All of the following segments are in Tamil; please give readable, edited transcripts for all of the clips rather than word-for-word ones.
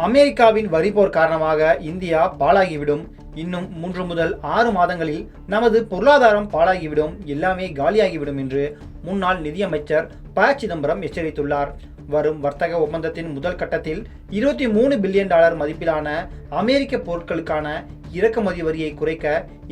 அமெரிக்காவின் வரிப்போர் காரணமாக இந்தியா பாழாகிவிடும். இன்னும் 3 முதல் 6 மாதங்களில் நமது பொருளாதாரம் பாழாகிவிடும், எல்லாமே காலியாகிவிடும் என்று முன்னாள் நிதியமைச்சர் ப. சிதம்பரம் எச்சரித்துள்ளார். வரும் வர்த்தக ஒப்பந்தத்தின் முதல் கட்டத்தில் $23 பில்லியன் மதிப்பிலான அமெரிக்க பொருட்களுக்கான இறக்குமதி வரியை குறைக்க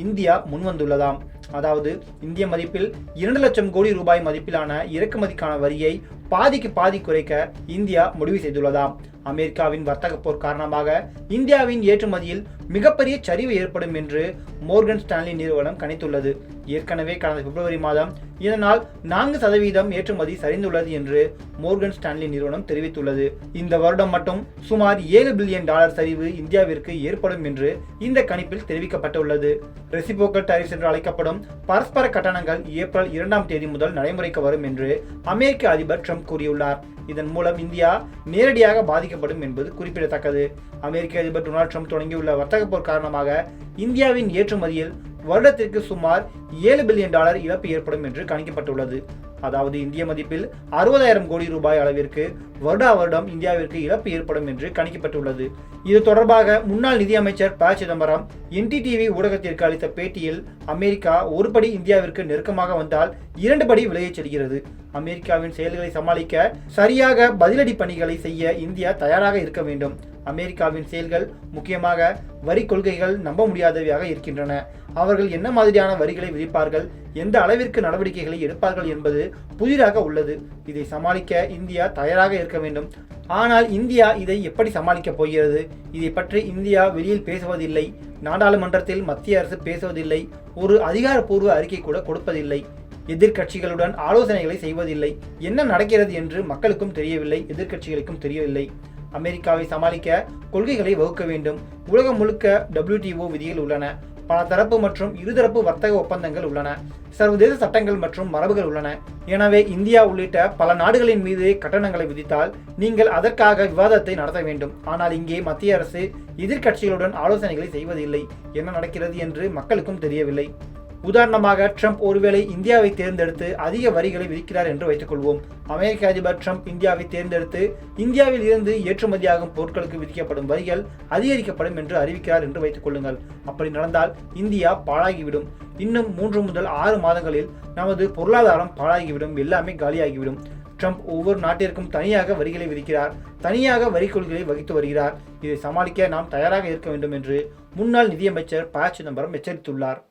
இந்தியா முன்வந்துள்ளதாம். அதாவது இந்திய மதிப்பில் 2 லட்சம் கோடி ரூபாய் மதிப்பிலான இறக்குமதிக்கான வரியை பாதிக்கு பாதி குறைக்க இந்தியா முடிவு செய்துள்ளதாம். அமெரிக்காவின் வர்த்தக போர் காரணமாக இந்தியாவின் ஏற்றுமதியில் மிகப்பெரிய சரிவு ஏற்படும் என்று மோர்கன் ஸ்டான்லி நிறுவனம் கணித்துள்ளது. ஏற்கனவே கடந்த பிப்ரவரி மாதம் இதனால் 4% ஏற்றுமதி சரிந்துள்ளது என்று மோர்கன் ஸ்டான்லி நிறுவனம் தெரிவித்துள்ளது. இந்த வருடம் மட்டும் சுமார் $7 பில்லியன் சரிவு இந்தியாவிற்கு ஏற்படும் என்று இந்த கணிப்பில் தெரிவிக்கப்பட்டுள்ளது. ரெசிபோக்கல் டாரிஃப்ஸ் என்று அழைக்கப்படும் பரஸ்பர கட்டணங்கள் ஏப்ரல் 2ஆம் தேதி முதல் நடைமுறைக்கு வரும் என்று அமெரிக்க அதிபர் ட்ரம்ப் கூறியுள்ளார். இதன் மூலம் இந்தியா நேரடியாக பாதிக்கப்படும் என்பது குறிப்பிடத்தக்கது. அமெரிக்க அதிபர் டொனால்ட் ட்ரம்ப் தொடங்கியுள்ள வர்த்தக போர் காரணமாக இந்தியாவின் ஏற்றுமதியில் வருடத்திற்கு சுமார் $7 பில்லியன் இழப்பு ஏற்படும் என்று கணிக்கப்பட்டுள்ளது. அதாவது இந்திய மதிப்பில் 60,000 கோடி ரூபாய் அளவிற்கு வருடம் இந்தியாவிற்கு இழப்பு ஏற்படும் என்று கணிக்கப்பட்டுள்ளது. இது தொடர்பாக முன்னாள் நிதியமைச்சர் ப. சிதம்பரம் NDTV ஊடகத்திற்கு அளித்த பேட்டியில், அமெரிக்கா ஒரு படி இந்தியாவிற்கு நெருக்கமாக வந்தால் 2 படி விலகிச் செல்கிறது. அமெரிக்காவின் செயல்களை சமாளிக்க சரியாக பதிலடி பணிகளை செய்ய இந்தியா தயாராக இருக்க வேண்டும். அமெரிக்காவின் செயல்கள், முக்கியமாக வரி கொள்கைகள் நம்ப முடியாதவையாக இருக்கின்றன. அவர்கள் என்ன மாதிரியான வரிகளை விதிப்பார்கள், எந்த அளவிற்கு நடவடிக்கைகளை எடுப்பார்கள் என்பது புதிதாக உள்ளது. இதை சமாளிக்க இந்தியா தயாராக இருக்க வேண்டும். ஆனால் இந்தியா இதை எப்படி சமாளிக்கப் போகிறது? இதை பற்றி இந்தியா வெளியில் பேசுவதில்லை. நாடாளுமன்றத்தில் மத்திய அரசு பேசுவதில்லை. ஒரு அதிகாரப்பூர்வ அறிக்கை கூட கொடுப்பதில்லை. எதிர்க்கட்சிகளுடன் ஆலோசனைகளை செய்வதில்லை. என்ன நடக்கிறது என்று மக்களுக்கும் தெரியவில்லை, எதிர்க்கட்சிகளுக்கும் தெரியவில்லை. அமெரிக்காவை சமாளிக்க கொள்கைகளை வகுக்க வேண்டும். உலகம் முழுக்க WTO விதிகள் உள்ளன. பல தரப்பு மற்றும் இருதரப்பு வர்த்தக ஒப்பந்தங்கள் உள்ளன. சர்வதேச சட்டங்கள் மற்றும் மரபுகள் உள்ளன. எனவே இந்தியா உள்ளிட்ட பல நாடுகளின் மீது கட்டணங்களை விதித்தால் நீங்கள் அதற்காக விவாதத்தை நடத்த வேண்டும். ஆனால் இங்கே மத்திய அரசு எதிர்க்கட்சிகளுடன் ஆலோசனைகளை செய்வதில்லை. என்ன நடக்கிறது என்று மக்களுக்கும் தெரியவில்லை. உதாரணமாக, ட்ரம்ப் ஒருவேளை இந்தியாவை தேர்ந்தெடுத்து அதிக வரிகளை விதிக்கிறார் என்று வைத்துக் கொள்வோம். அமெரிக்க அதிபர் ட்ரம்ப் இந்தியாவை தேர்ந்தெடுத்து இந்தியாவில் இருந்து ஏற்றுமதியாகும் பொருட்களுக்கு விதிக்கப்படும் வரிகள் அதிகரிக்கப்படும் என்று அறிவிக்கிறார் என்று வைத்துக் கொள்ளுங்கள். அப்படி நடந்தால் இந்தியா பாழாகிவிடும். இன்னும் 3 முதல் 6 மாதங்களில் நமது பொருளாதாரம் பாழாகிவிடும், எல்லாமே காலியாகிவிடும். ட்ரம்ப் ஒவ்வொரு நாட்டிற்கும் தனியாக வரிகளை விதிக்கிறார், தனியாக வரி கொள்கைகளை வகித்து வருகிறார். இதை சமாளிக்க நாம் தயாராக இருக்க வேண்டும் என்று முன்னாள் நிதியமைச்சர் ப. சிதம்பரம் எச்சரித்துள்ளார்.